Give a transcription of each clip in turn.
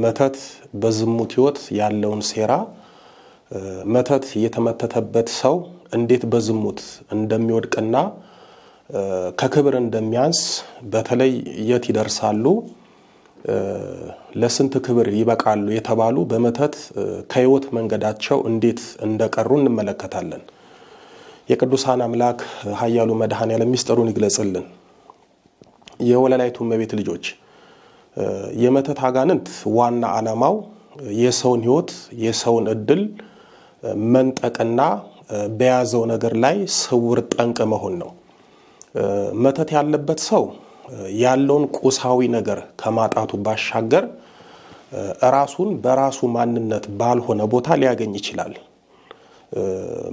መተት በዝሙት ህይወት ያለውን ሴራ መተት የተመተተበት ሰው እንዴት በዝሙት እንደሚወድቅና ከክብር እንደሚያንስ በተለይ የት ይደርሳሉ ለስንት ክብር ይበቃሉ የተባሉ በመተት ከህይወት መንገዳቸው እንዴት እንደቀሩ እንመለከታለን። የቅዱሳን አምላክ ኃያሉ መድኃኔዓለም ሚስጥሩን ይግለጽልን። የወለላይቱ እመቤት ልጆች የመተት አጋንንት ዋና ዓላማው የሰውን ህይወት የሰውን እድል መንጠቅና በያዘው ነገር ላይ ስውር ጠንቅ መሆን ነው። መተት ያለበት ሰው ያለውን ቁሳዊ ነገር ከማጣቱ ባሻገር ራሱን በራሱ ማንነት ባልሆነ ቦታ ሊያገኝ ይችላል።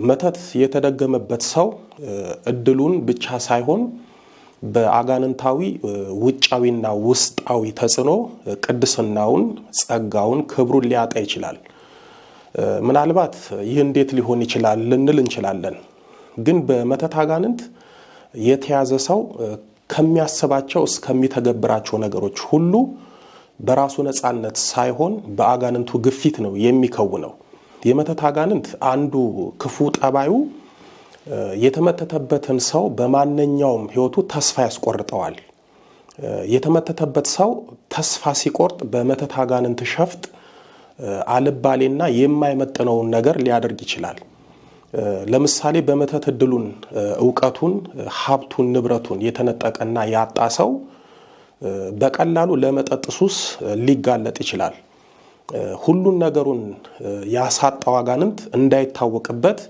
መተት የተደገመበት ሰው እድሉን ብቻ ሳይሆን በአጋንንታዊ ውጫዊና ውስጣዊ ተጽዕኖ ቅድስናውን፣ ጸጋውን፣ ክብሩን ሊያጣ ይችላል። ምናልባት ይህ እንዴት ሊሆን ይችላል ልንል እንችላለን። ግን በመተት አጋንንት የተያዘ ሰው ከሚያስባቸው እስከሚተገብራቸው ነገሮች ሁሉ በራሱ ነፃነት ሳይሆን በአጋንንቱ ግፊት ነው የሚከውነው። የመተት አጋንንት አንዱ ክፉ ጠባዩ የተመተተበትን ሰው በማንኛውም ህይወቱ ተስፋ ያስቆርጠዋል። የተመተተበት ሰው ተስፋ ሲቆርጥ በመተት አጋንንት ሸፍጥ አልባሌና የማይመጥነውን ነገር ሊያደርግ ይችላል። ለምሳሌ በመተት እድሉን፣ ዕውቀቱን፣ ሀብቱን፣ ንብረቱን የተነጠቀና ያጣ ሰው በቀላሉ ለመጠጥ ሱስ ሊጋለጥ ይችላል። ሁሉን ነገሩን ያሳጣው አጋንንት እንዳይታወቅበት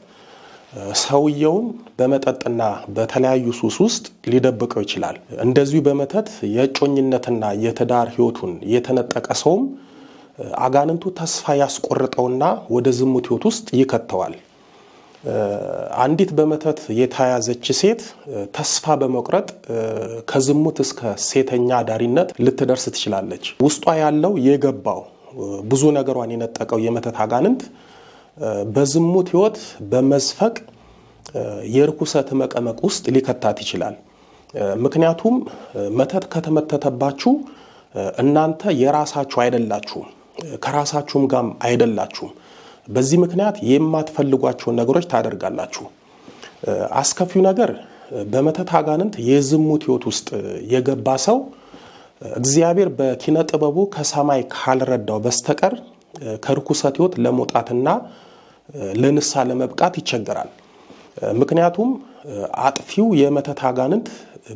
ሰውየውን በመጠጥና በተለያዩ ሱስ ውስጥ ሊደብቀው ይችላል። እንደዚሁ በመተት የእጮኝነትና የትዳር ህይወቱን የተነጠቀ ሰውም አጋንንቱ ተስፋ ያስቆርጠውና ወደ ዝሙት ህይወት ውስጥ ይከተዋል። አንዲት በመተት የተያዘች ሴት ተስፋ በመቁረጥ ከዝሙት እስከ ሴተኛ አዳሪነት ልትደርስ ትችላለች። ውስጧ ያለው የገባው ብዙ ነገሯን የነጠቀው የመተት አጋንንት በዝሙት ህይወት በመዝፈቅ የርኩሰት መቀመቅ ውስጥ ሊከታት ይችላል። ምክንያቱም መተት ከተመተተባችሁ እናንተ የራሳችሁ አይደላችሁም፣ ከራሳችሁም ጋር አይደላችሁም። በዚህ ምክንያት የማትፈልጓቸውን ነገሮች ታደርጋላችሁ። አስከፊው ነገር በመተት አጋንንት የዝሙት ህይወት ውስጥ የገባ ሰው እግዚአብሔር በኪነ ጥበቡ ከሰማይ ካልረዳው በስተቀር ከርኩሰት ህይወት ለመውጣትና ለንስሐ ለመብቃት ይቸገራል። ምክንያቱም አጥፊው የመተት አጋንንት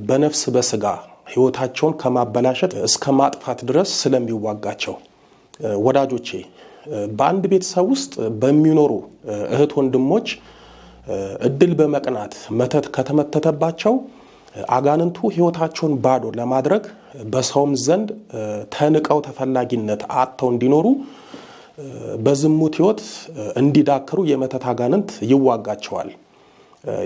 በነፍስ በስጋ ህይወታቸውን ከማበላሸት እስከ ማጥፋት ድረስ ስለሚዋጋቸው። ወዳጆቼ በአንድ ቤተሰብ ውስጥ በሚኖሩ እህት ወንድሞች እድል በመቅናት መተት ከተመተተባቸው አጋንንቱ ህይወታቸውን ባዶ ለማድረግ በሰውም ዘንድ ተንቀው ተፈላጊነት አጥተው እንዲኖሩ በዝሙት ህይወት እንዲዳክሩ የመተት አጋንንት ይዋጋቸዋል።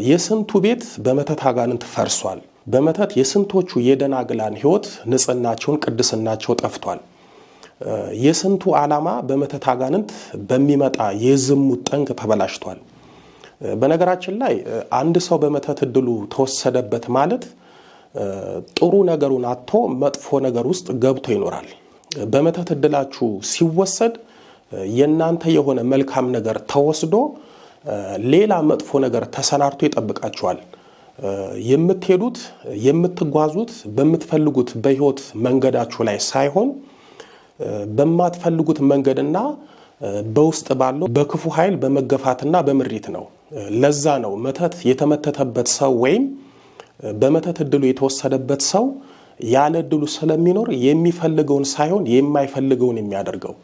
የስንቱ ቤት በመተት አጋንንት ፈርሷል። በመተት የስንቶቹ የደናግላን ህይወት ንጽህናቸውን፣ ቅድስናቸው ጠፍቷል። የስንቱ ዓላማ በመተት አጋንንት በሚመጣ የዝሙት ጠንቅ ተበላሽቷል። በነገራችን ላይ አንድ ሰው በመተት እድሉ ተወሰደበት ማለት ጥሩ ነገሩን አጥቶ መጥፎ ነገር ውስጥ ገብቶ ይኖራል። በመተት እድላችሁ ሲወሰድ የናንተ የሆነ መልካም ነገር ተወስዶ ሌላ መጥፎ ነገር ተሰናርቶ ይጠብቃችኋል። የምትሄዱት የምትጓዙት በምትፈልጉት በህይወት መንገዳችሁ ላይ ሳይሆን በማትፈልጉት መንገድና በውስጥ ባለው በክፉ ኃይል በመገፋትና በምሪት ነው። ለዛ ነው መተት የተመተተበት ሰው ወይም በመተት እድሉ የተወሰደበት ሰው ያለ እድሉ ስለሚኖር የሚፈልገውን ሳይሆን የማይፈልገውን የሚያደርገው።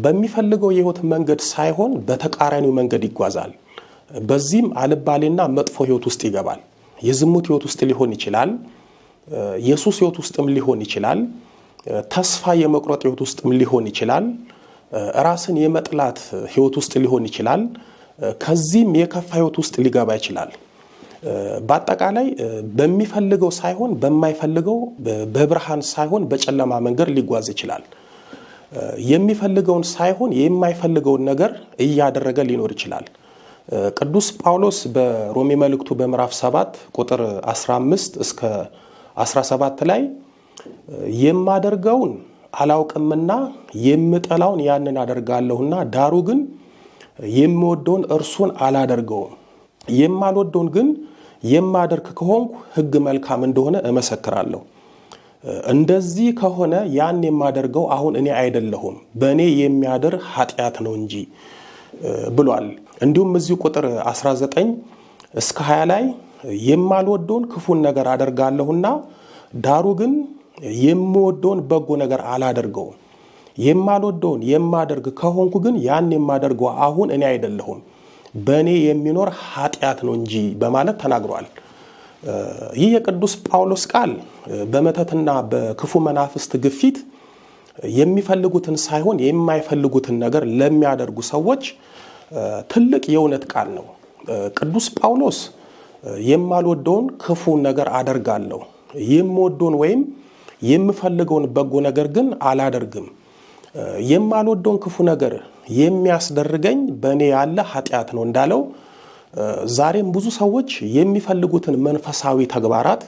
በሚፈልገው የህይወት መንገድ ሳይሆን በተቃራኒው መንገድ ይጓዛል። በዚህም አልባሌና መጥፎ ህይወት ውስጥ ይገባል። የዝሙት ህይወት ውስጥ ሊሆን ይችላል፣ የሱስ ህይወት ውስጥም ሊሆን ይችላል፣ ተስፋ የመቁረጥ ህይወት ውስጥም ሊሆን ይችላል፣ ራስን የመጥላት ህይወት ውስጥ ሊሆን ይችላል። ከዚህም የከፋ ህይወት ውስጥ ሊገባ ይችላል። በአጠቃላይ በሚፈልገው ሳይሆን በማይፈልገው፣ በብርሃን ሳይሆን በጨለማ መንገድ ሊጓዝ ይችላል። የሚፈልገውን ሳይሆን የማይፈልገውን ነገር እያደረገ ሊኖር ይችላል። ቅዱስ ጳውሎስ በሮሜ መልእክቱ በምዕራፍ 7 ቁጥር 15 እስከ 17 ላይ የማደርገውን አላውቅምና የምጠላውን ያንን አደርጋለሁና ዳሩ ግን የምወደውን እርሱን አላደርገውም። የማልወደውን ግን የማደርግ ከሆንኩ ሕግ መልካም እንደሆነ እመሰክራለሁ። እንደዚህ ከሆነ ያን የማደርገው አሁን እኔ አይደለሁም በእኔ የሚያድር ኃጢአት ነው እንጂ ብሏል። እንዲሁም እዚህ ቁጥር 19 እስከ 20 ላይ የማልወደውን ክፉን ነገር አደርጋለሁና ዳሩ ግን የምወደውን በጎ ነገር አላደርገውም። የማልወደውን የማደርግ ከሆንኩ ግን ያን የማደርገው አሁን እኔ አይደለሁም በእኔ የሚኖር ኃጢአት ነው እንጂ በማለት ተናግሯል። ይህ የቅዱስ ጳውሎስ ቃል በመተትና በክፉ መናፍስት ግፊት የሚፈልጉትን ሳይሆን የማይፈልጉትን ነገር ለሚያደርጉ ሰዎች ትልቅ የእውነት ቃል ነው። ቅዱስ ጳውሎስ የማልወደውን ክፉ ነገር አደርጋለሁ፣ የምወደውን ወይም የምፈልገውን በጎ ነገር ግን አላደርግም። የማልወደውን ክፉ ነገር የሚያስደርገኝ በእኔ ያለ ኃጢአት ነው እንዳለው ዛሬም ብዙ ሰዎች የሚፈልጉትን መንፈሳዊ ተግባራት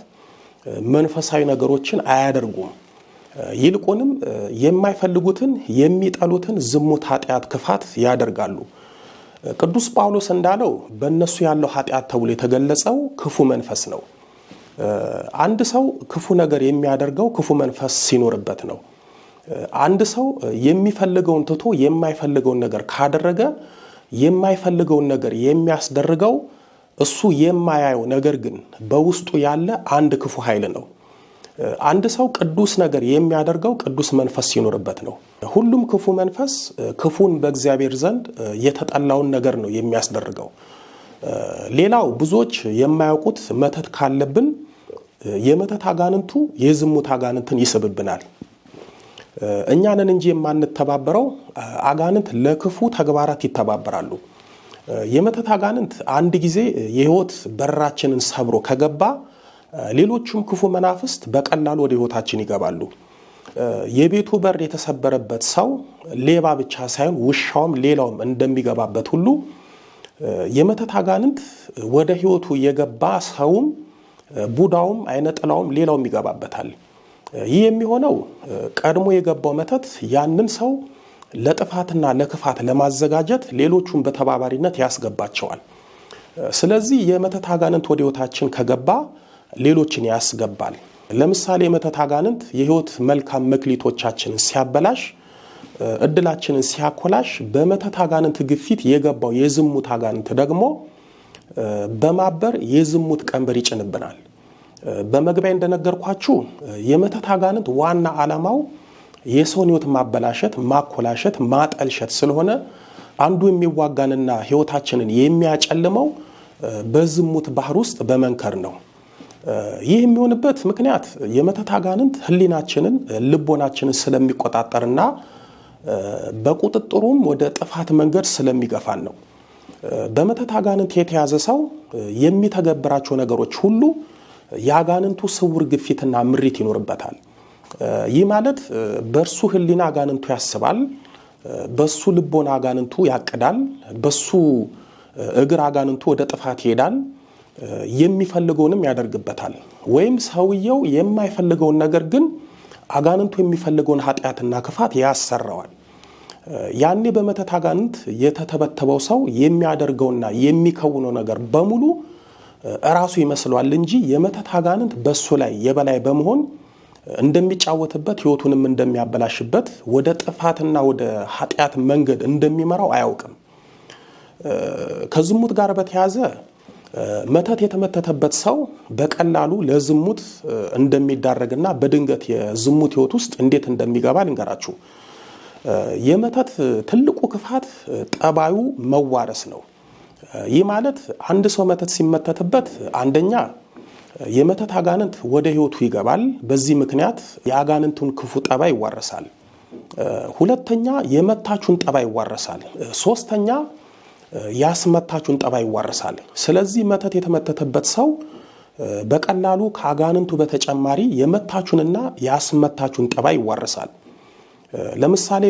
መንፈሳዊ ነገሮችን አያደርጉም። ይልቁንም የማይፈልጉትን የሚጠሉትን ዝሙት፣ ኃጢአት፣ ክፋት ያደርጋሉ። ቅዱስ ጳውሎስ እንዳለው በእነሱ ያለው ኃጢአት ተብሎ የተገለጸው ክፉ መንፈስ ነው። አንድ ሰው ክፉ ነገር የሚያደርገው ክፉ መንፈስ ሲኖርበት ነው። አንድ ሰው የሚፈልገውን ትቶ የማይፈልገውን ነገር ካደረገ የማይፈልገውን ነገር የሚያስደርገው እሱ የማያየው ነገር ግን በውስጡ ያለ አንድ ክፉ ኃይል ነው። አንድ ሰው ቅዱስ ነገር የሚያደርገው ቅዱስ መንፈስ ሲኖርበት ነው። ሁሉም ክፉ መንፈስ ክፉን በእግዚአብሔር ዘንድ የተጠላውን ነገር ነው የሚያስደርገው። ሌላው ብዙዎች የማያውቁት መተት ካለብን የመተት አጋንንቱ የዝሙት አጋንንትን ይስብብናል። እኛንን እንጂ የማንተባበረው አጋንንት ለክፉ ተግባራት ይተባበራሉ። የመተት አጋንንት አንድ ጊዜ የህይወት በራችንን ሰብሮ ከገባ ሌሎቹም ክፉ መናፍስት በቀላሉ ወደ ህይወታችን ይገባሉ። የቤቱ በር የተሰበረበት ሰው ሌባ ብቻ ሳይሆን ውሻውም ሌላውም እንደሚገባበት ሁሉ የመተት አጋንንት ወደ ህይወቱ የገባ ሰውም ቡዳውም አይነጥላውም ሌላውም ይገባበታል። ይህ የሚሆነው ቀድሞ የገባው መተት ያንን ሰው ለጥፋትና ለክፋት ለማዘጋጀት ሌሎቹን በተባባሪነት ያስገባቸዋል። ስለዚህ የመተት አጋንንት ወደ ህይወታችን ከገባ ሌሎችን ያስገባል። ለምሳሌ የመተት አጋንንት የህይወት መልካም መክሊቶቻችንን ሲያበላሽ፣ እድላችንን ሲያኮላሽ፣ በመተት አጋንንት ግፊት የገባው የዝሙት አጋንንት ደግሞ በማበር የዝሙት ቀንበር ይጭንብናል። በመግቢያ እንደነገርኳችሁ የመተት አጋንንት ዋና ዓላማው የሰውን ህይወት ማበላሸት፣ ማኮላሸት፣ ማጠልሸት ስለሆነ አንዱ የሚዋጋንና ህይወታችንን የሚያጨልመው በዝሙት ባህር ውስጥ በመንከር ነው። ይህ የሚሆንበት ምክንያት የመተት አጋንንት ህሊናችንን፣ ልቦናችንን ስለሚቆጣጠርና በቁጥጥሩም ወደ ጥፋት መንገድ ስለሚገፋን ነው። በመተት አጋንንት የተያዘ ሰው የሚተገብራቸው ነገሮች ሁሉ የአጋንንቱ ስውር ግፊትና ምሪት ይኖርበታል። ይህ ማለት በእርሱ ህሊና አጋንንቱ ያስባል፣ በሱ ልቦና አጋንንቱ ያቅዳል፣ በሱ እግር አጋንንቱ ወደ ጥፋት ይሄዳል፣ የሚፈልገውንም ያደርግበታል። ወይም ሰውየው የማይፈልገውን ነገር ግን አጋንንቱ የሚፈልገውን ኃጢአትና ክፋት ያሰራዋል። ያኔ በመተት አጋንንት የተተበተበው ሰው የሚያደርገውና የሚከውነው ነገር በሙሉ ራሱ ይመስለዋል እንጂ የመተት አጋንንት በሱ ላይ የበላይ በመሆን እንደሚጫወትበት፣ ህይወቱንም እንደሚያበላሽበት፣ ወደ ጥፋትና ወደ ኃጢአት መንገድ እንደሚመራው አያውቅም። ከዝሙት ጋር በተያያዘ መተት የተመተተበት ሰው በቀላሉ ለዝሙት እንደሚዳረግና በድንገት የዝሙት ህይወት ውስጥ እንዴት እንደሚገባ ልንገራችሁ። የመተት ትልቁ ክፋት ጠባዩ መዋረስ ነው። ይህ ማለት አንድ ሰው መተት ሲመተትበት አንደኛ የመተት አጋንንት ወደ ህይወቱ ይገባል። በዚህ ምክንያት የአጋንንቱን ክፉ ጠባይ ይዋረሳል። ሁለተኛ የመታቹን ጠባይ ይዋረሳል። ሶስተኛ ያስመታቹን ጠባይ ይዋረሳል። ስለዚህ መተት የተመተተበት ሰው በቀላሉ ከአጋንንቱ በተጨማሪ የመታቹንና ያስመታቹን ጠባይ ይዋረሳል። ለምሳሌ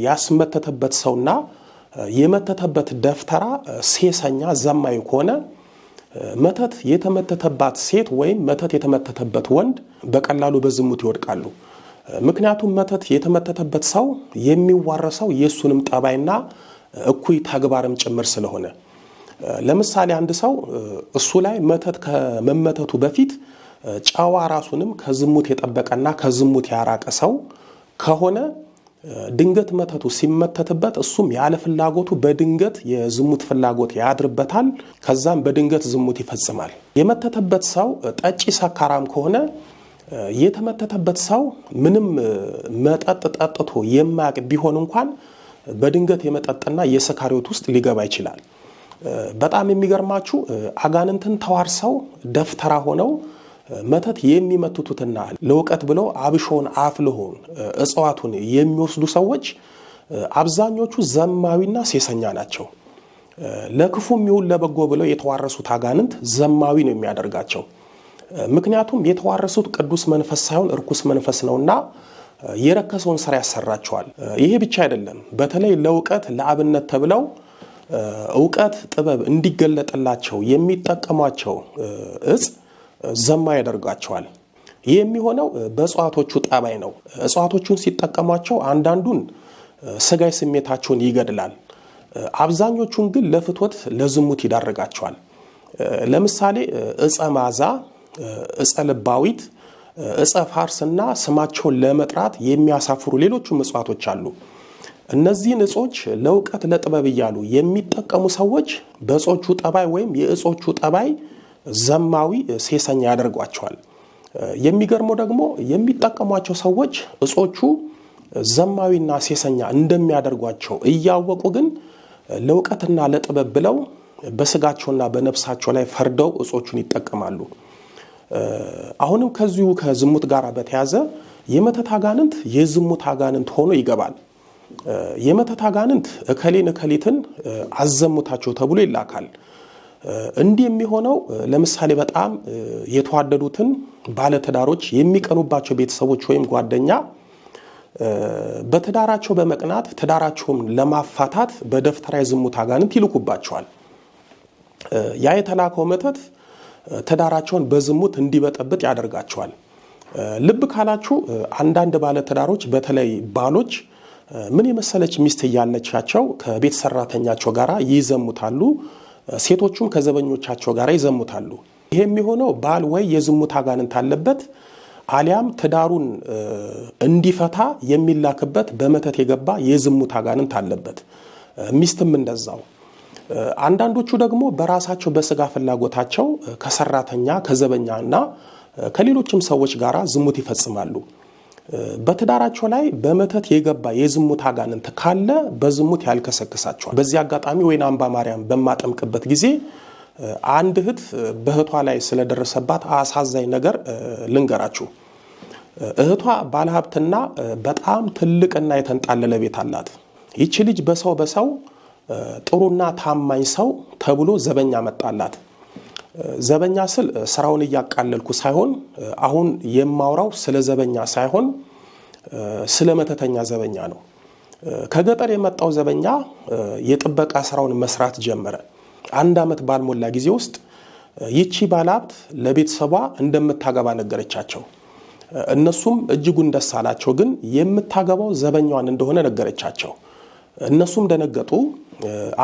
ያስመተተበት ሰውና የመተተበት ደፍተራ ሴሰኛ ዘማዊ ከሆነ መተት የተመተተባት ሴት ወይም መተት የተመተተበት ወንድ በቀላሉ በዝሙት ይወድቃሉ። ምክንያቱም መተት የተመተተበት ሰው የሚዋረሰው የሱንም ጠባይና እኩይ ተግባርም ጭምር ስለሆነ ለምሳሌ አንድ ሰው እሱ ላይ መተት ከመመተቱ በፊት ጫዋ ራሱንም ከዝሙት የጠበቀና ከዝሙት ያራቀ ሰው ከሆነ ድንገት መተቱ ሲመተትበት እሱም ያለ ፍላጎቱ በድንገት የዝሙት ፍላጎት ያድርበታል ከዛም በድንገት ዝሙት ይፈጽማል የመተተበት ሰው ጠጪ ሰካራም ከሆነ የተመተተበት ሰው ምንም መጠጥ ጠጥቶ የማያቅ ቢሆን እንኳን በድንገት የመጠጥና የሰካሪዎት ውስጥ ሊገባ ይችላል በጣም የሚገርማችሁ አጋንንትን ተዋርሰው ደፍተራ ሆነው መተት የሚመቱቱትና ለውቀት ብለው አብሾን አፍልሆን እጽዋቱን የሚወስዱ ሰዎች አብዛኞቹ ዘማዊና ሴሰኛ ናቸው ለክፉም ይሁን ለበጎ ብለው የተዋረሱት አጋንንት ዘማዊ ነው የሚያደርጋቸው ምክንያቱም የተዋረሱት ቅዱስ መንፈስ ሳይሆን እርኩስ መንፈስ ነውና የረከሰውን ስራ ያሰራቸዋል ይሄ ብቻ አይደለም በተለይ ለውቀት ለአብነት ተብለው ዕውቀት ጥበብ እንዲገለጥላቸው የሚጠቀሟቸው እጽ ዘማ ያደርጋቸዋል ይሄ የሚሆነው በእጽዋቶቹ ጠባይ ነው እጽዋቶቹን ሲጠቀሟቸው አንዳንዱን ስጋይ ስሜታቸውን ይገድላል አብዛኞቹን ግን ለፍትወት ለዝሙት ይዳርጋቸዋል ለምሳሌ እጸ ማዛ እጸ ልባዊት እጸ ፋርስና ስማቸውን ለመጥራት የሚያሳፍሩ ሌሎችም እጽዋቶች አሉ እነዚህን እጾች ለውቀት ለጥበብ ይያሉ የሚጠቀሙ ሰዎች በእጾቹ ጠባይ ወይም የእጾቹ ጠባይ ዘማዊ ሴሰኛ ያደርጓቸዋል የሚገርመው ደግሞ የሚጠቀሟቸው ሰዎች እጾቹ ዘማዊና ሴሰኛ እንደሚያደርጓቸው እያወቁ ግን ለውቀትና ለጥበብ ብለው በስጋቸውና በነፍሳቸው ላይ ፈርደው እጾቹን ይጠቀማሉ አሁንም ከዚሁ ከዝሙት ጋር በተያዘ የመተት አጋንንት የዝሙት አጋንንት ሆኖ ይገባል የመተት አጋንንት እከሌን እከሊትን አዘሙታቸው ተብሎ ይላካል እንዲህ የሚሆነው ለምሳሌ በጣም የተዋደዱትን ባለትዳሮች የሚቀኑባቸው ቤተሰቦች ወይም ጓደኛ በትዳራቸው በመቅናት ትዳራቸውን ለማፋታት በደፍተራ የዝሙት አጋንንት ይልኩባቸዋል ያ የተላከው መተት ትዳራቸውን በዝሙት እንዲበጠብጥ ያደርጋቸዋል ልብ ካላችሁ አንዳንድ ባለትዳሮች በተለይ ባሎች ምን የመሰለች ሚስት ያለቻቸው ከቤት ሰራተኛቸው ጋራ ይዘሙታሉ ሴቶቹም ከዘበኞቻቸው ጋር ይዘሙታሉ ይሄ የሚሆነው ባል ወይ የዝሙት አጋንንት አለበት አሊያም ትዳሩን እንዲፈታ የሚላክበት በመተት የገባ የዝሙት አጋንንት አለበት ሚስትም እንደዛው አንዳንዶቹ ደግሞ በራሳቸው በስጋ ፍላጎታቸው ከሰራተኛ ከዘበኛና ከሌሎችም ሰዎች ጋራ ዝሙት ይፈጽማሉ በትዳራቸው ላይ በመተት የገባ የዝሙት አጋንንት ካለ በዝሙት ያልከሰከሳቸዋል በዚህ አጋጣሚ ወይና አምባ ማርያም በማጠምቅበት ጊዜ አንድ እህት በእህቷ ላይ ስለደረሰባት አሳዛኝ ነገር ልንገራችሁ እህቷ ባለሀብትና በጣም ትልቅና የተንጣለለ ቤት አላት ይቺ ልጅ በሰው ጥሩና ታማኝ ሰው ተብሎ ዘበኛ መጣላት ዘበኛ ስል ስራውን ያቃለልኩ ሳይሆን አሁን የማውራው ስለ ዘበኛ ሳይሆን ስለ መተተኛ ዘበኛ ነው ከገጠር የመጣው ዘበኛ የጥበቃ ስራውን መስራት ጀመረ አንድ አመት ባልሞላ ጊዜ ውስጥ ይቺ ባለሀብት ለቤተሰቧ እንደምታገባ ነገረቻቸው እነሱም እጅጉን ደስ አላቸው ግን የምታገባው ዘበኛዋን እንደሆነ ነገረቻቸው እነሱም ደነገጡ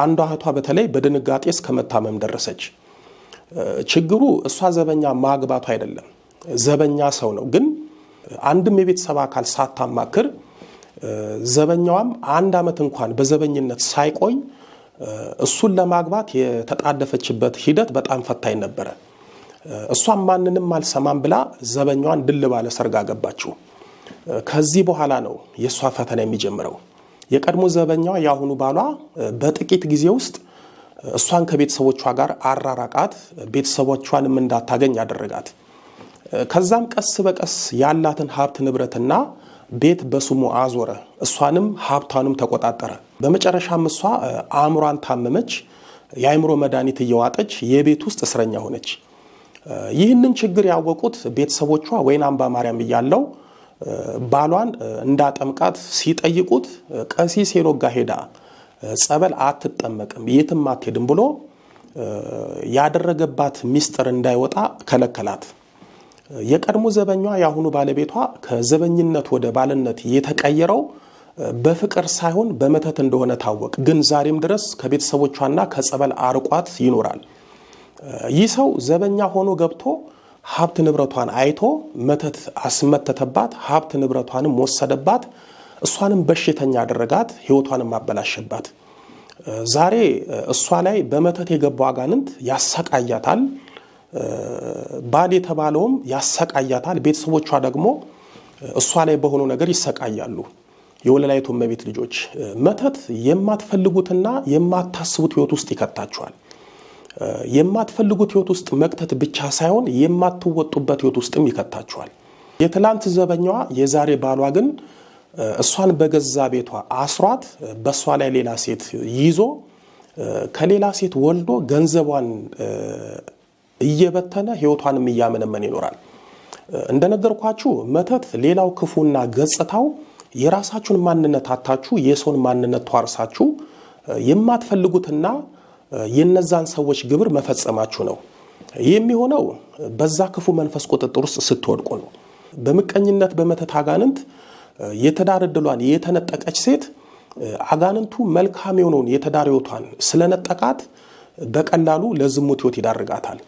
አንዷ እህቷ በተለይ በድንጋጤ እስከመታመም ደረሰች ችግሩ እሷ ዘበኛ ማግባቱ አይደለም ዘበኛ ሰው ነው ግን አንድም የቤተሰብ አካል ሳታማክር ዘበኛዋም አንድ አመት እንኳን በዘበኝነት ሳይቆይ እሱን ለማግባት የተጣደፈችበት ሂደት በጣም ፈታኝ ነበር እሷም ማንንም አልሰማም ብላ ዘበኛዋን ድል ባለ ሰርግ አገባችው ከዚህ በኋላ ነው የሷ ፈተና የሚጀምረው የቀድሞ ዘበኛዋ ያሁኑ ባሏ በጥቂት ጊዜ ውስጥ እሷን ከቤተሰቦቿ ጋር አራራቃት ቤተሰቦቿንም እንዳታገኝ ያደረጋት ከዛም ቀስ በቀስ ያላትን ሀብት ንብረትና ቤት በስሙ አዞረ እሷንም ሀብቷንም ተቆጣጠረ በመጨረሻም እሷ አእምሮን ታመመች የአእምሮ መድኃኒት እየዋጠች የቤት ውስጥ እስረኛ ሆነች ይህንን ችግር ያወቁት ቤተሰቦቿ ወይና አምባ ማርያም ይያለው ባሏን እንዳጠምቃት ሲጠይቁት ቀሲስ ሄኖጋ ሄዳ ጸበል አትጠመቅም የትም አትሄድም ብሎ ያደረገባት ሚስጥር እንዳይወጣ ከለከላት የቀድሞ ዘበኛ ያሁኑ ባለቤቷ ከዘበኝነት ወደ ባልነት የተቀየረው በፍቅር ሳይሆን በመተት እንደሆነ ታወቀ። ግን ዛሬም ድረስ ከቤተሰቦቿና ከጸበል አርቋት ይኖራል። ይህ ሰው ዘበኛ ሆኖ ገብቶ ሀብት ንብረቷን አይቶ መተት አስመተተባት፣ ሀብት ንብረቷንም ወሰደባት፣ እሷንም በሽተኛ አደረጋት፣ ህይወቷንም አበላሸባት። ዛሬ እሷ ላይ በመተት የገባው አጋንንት ያሰቃያታል። ባል የተባለውም ያሰቃያታል። ቤተሰቦቿ ደግሞ እሷ ላይ በሆነው ነገር ይሰቃያሉ። የወለላይቱ እመቤት ልጆች መተት የማትፈልጉትና የማታስቡት ህይወት ውስጥ ይከታችኋል። የማትፈልጉት ህይወት ውስጥ መክተት ብቻ ሳይሆን የማትወጡበት ህይወት ውስጥም ይከታችኋል። የትላንት ዘበኛዋ የዛሬ ባሏ ግን እሷን በገዛ ቤቷ አስሯት በሷ ላይ ሌላ ሴት ይዞ ከሌላ ሴት ወልዶ ገንዘቧን እየበተነ ህይወቷንም እያመነመነ ይኖራል። እንደነገርኳችሁ መተት ሌላው ክፉና ገጽታው የራሳችሁን ማንነት አታችሁ የሰውን ማንነት ተዋርሳችሁ የማትፈልጉትና የነዛን ሰዎች ግብር መፈጸማችሁ ነው። የሚሆነው በዛ ክፉ መንፈስ ቁጥጥር ውስጥ ስትወድቁ ነው። በምቀኝነት በመተት አጋንንት የትዳር ዕድሏን የተነጠቀች ሴት አጋንንቱ መልካም የሆነውን የትዳር ሕይወቷን ስለነጠቃት በቀላሉ ለዝሙት ሕይወት ይዳርጋታል።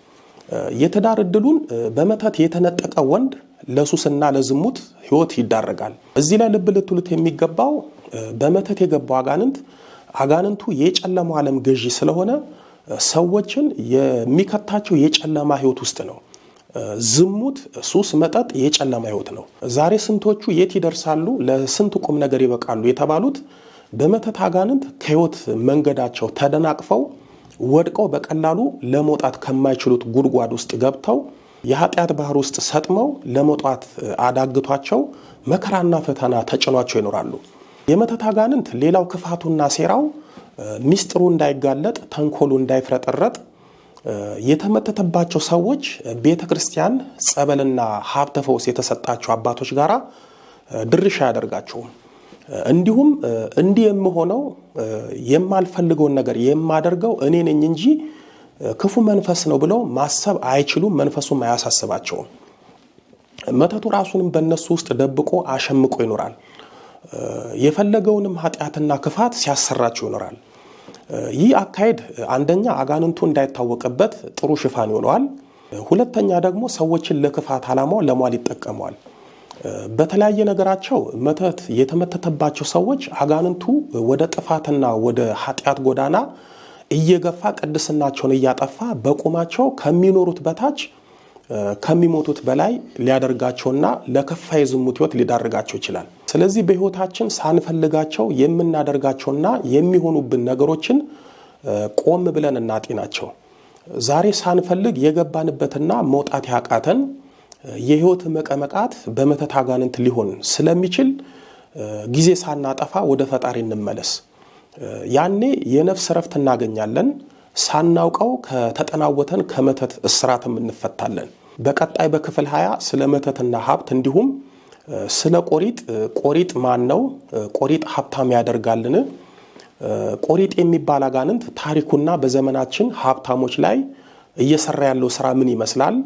የትዳር ዕድሉን በመተት የተነጠቀ ወንድ ለሱስና ለዝሙት ሕይወት ይዳረጋል። እዚህ ላይ ልብ ልትሉት የሚገባው በመተት የገባው አጋንንቱ የጨለማው ዓለም ገዢ ስለሆነ ሰዎችን የሚከታቸው የጨለማ ሕይወት ውስጥ ነው። ዝሙት፣ ሱስ፣ መጠጥ የጨለማ ሕይወት ነው። ዛሬ ስንቶቹ የት ይደርሳሉ፣ ለስንት ቁም ነገር ይበቃሉ የተባሉት በመተት አጋንንት ከሕይወት መንገዳቸው ተደናቅፈው ወድቀው በቀላሉ ለመውጣት ከማይችሉት ጉድጓድ ውስጥ ገብተው የኃጢአት ባህር ውስጥ ሰጥመው ለመውጣት አዳግቷቸው መከራና ፈተና ተጭኗቸው ይኖራሉ። የመተት አጋንንት ሌላው ክፋቱና ሴራው ሚስጥሩ እንዳይጋለጥ፣ ተንኮሉ እንዳይፍረጠረጥ የተመተተባቸው ሰዎች ቤተክርስቲያን ጸበልና ሀብተ ፈውስ የተሰጣቸው አባቶች ጋራ ድርሻ ያደርጋቸውም። እንዲሁም እንዲህ የምሆነው የማልፈልገውን ነገር የማደርገው እኔ ነኝ እንጂ ክፉ መንፈስ ነው ብለው ማሰብ አይችሉም። መንፈሱም አያሳስባቸውም። መተቱ ራሱንም በእነሱ ውስጥ ደብቆ አሸምቆ ይኖራል። የፈለገውንም ኃጢአትና ክፋት ሲያሰራቸው ይኖራል። ይህ አካሄድ አንደኛ አጋንንቱ እንዳይታወቅበት ጥሩ ሽፋን ይሆነዋል። ሁለተኛ ደግሞ ሰዎችን ለክፋት ዓላማው ለሟል ይጠቀመዋል። በተለያየ ነገራቸው መተት የተመተተባቸው ሰዎች አጋንንቱ ወደ ጥፋትና ወደ ኃጢአት ጎዳና እየገፋ ቅድስናቸውን እያጠፋ በቁማቸው ከሚኖሩት በታች ከሚሞቱት በላይ ሊያደርጋቸውና ለከፋ የዝሙት ሕይወት ሊዳርጋቸው ይችላል። ስለዚህ በሕይወታችን ሳንፈልጋቸው የምናደርጋቸውና የሚሆኑብን ነገሮችን ቆም ብለን እናጤናቸው። ዛሬ ሳንፈልግ የገባንበትና መውጣት ያቃተን የሕይወት መቀመቃት በመተት አጋንንት ሊሆን ስለሚችል ጊዜ ሳናጠፋ ወደ ፈጣሪ እንመለስ። ያኔ የነፍስ ረፍት እናገኛለን። ሳናውቀው ከተጠናወተን ከመተት እስራትም እንፈታለን። በቀጣይ በክፍል 20 ስለ መተትና ሀብት እንዲሁም ስለ ቆሪጥ ማን ነው? ቆሪጥ ሀብታም ያደርጋልን? ቆሪጥ የሚባል አጋንንት ታሪኩና በዘመናችን ሀብታሞች ላይ እየሰራ ያለው ስራ ምን ይመስላል?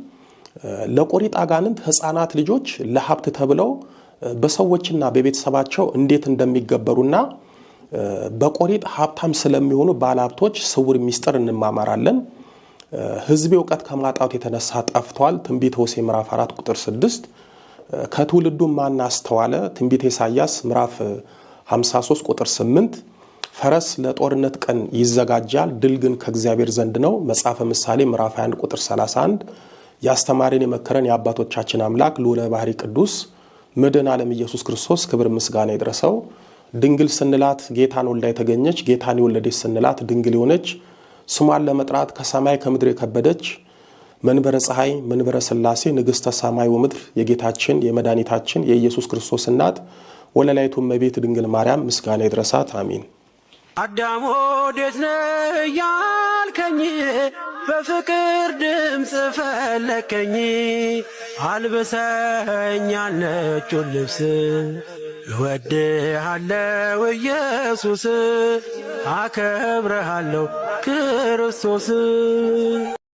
ለቆሪጥ አጋንንት ህፃናት ልጆች ለሀብት ተብለው በሰዎችና በቤተሰባቸው እንዴት እንደሚገበሩና በቆሪጥ ሀብታም ስለሚሆኑ ባለሀብቶች ስውር ሚስጥር እንማማራለን። ህዝብ እውቀት ከማጣት የተነሳ ጠፍቷል። ትንቢተ ሆሴዕ ምዕራፍ 4 ቁጥር 6 ከትውልዱ ማን አስተዋለ? ትንቢተ ኢሳይያስ ምዕራፍ 53 ቁጥር 8 ፈረስ ለጦርነት ቀን ይዘጋጃል፣ ድል ግን ከእግዚአብሔር ዘንድ ነው። መጽሐፈ ምሳሌ ምዕራፍ 21 ቁጥር 31 ያስተማረን የመከረን የአባቶቻችን አምላክ ልዑለ ባሕሪ ቅዱስ መድኃኔ ዓለም ኢየሱስ ክርስቶስ ክብር ምስጋና ይድረሰው። ድንግል ስንላት ጌታን ወልዳ የተገኘች፣ ጌታን የወለደች ስንላት ድንግል የሆነች፣ ስሟን ለመጥራት ከሰማይ ከምድር የከበደች መንበረ ፀሐይ መንበረ ሥላሴ ንግሥተ ሰማይ ወምድር የጌታችን የመድኃኒታችን የኢየሱስ ክርስቶስ እናት ወለላይቱ እመቤት ድንግል ማርያም ምስጋና ይድረሳት። አሜን። አዳም ወዴት ነህ ያልከኝ፣ በፍቅር ድምፅ ፈለከኝ። አልብሰኝ ነጩን ልብስ እወድሃለሁ ኢየሱስ፣ አከብረሃለሁ ክርስቶስ።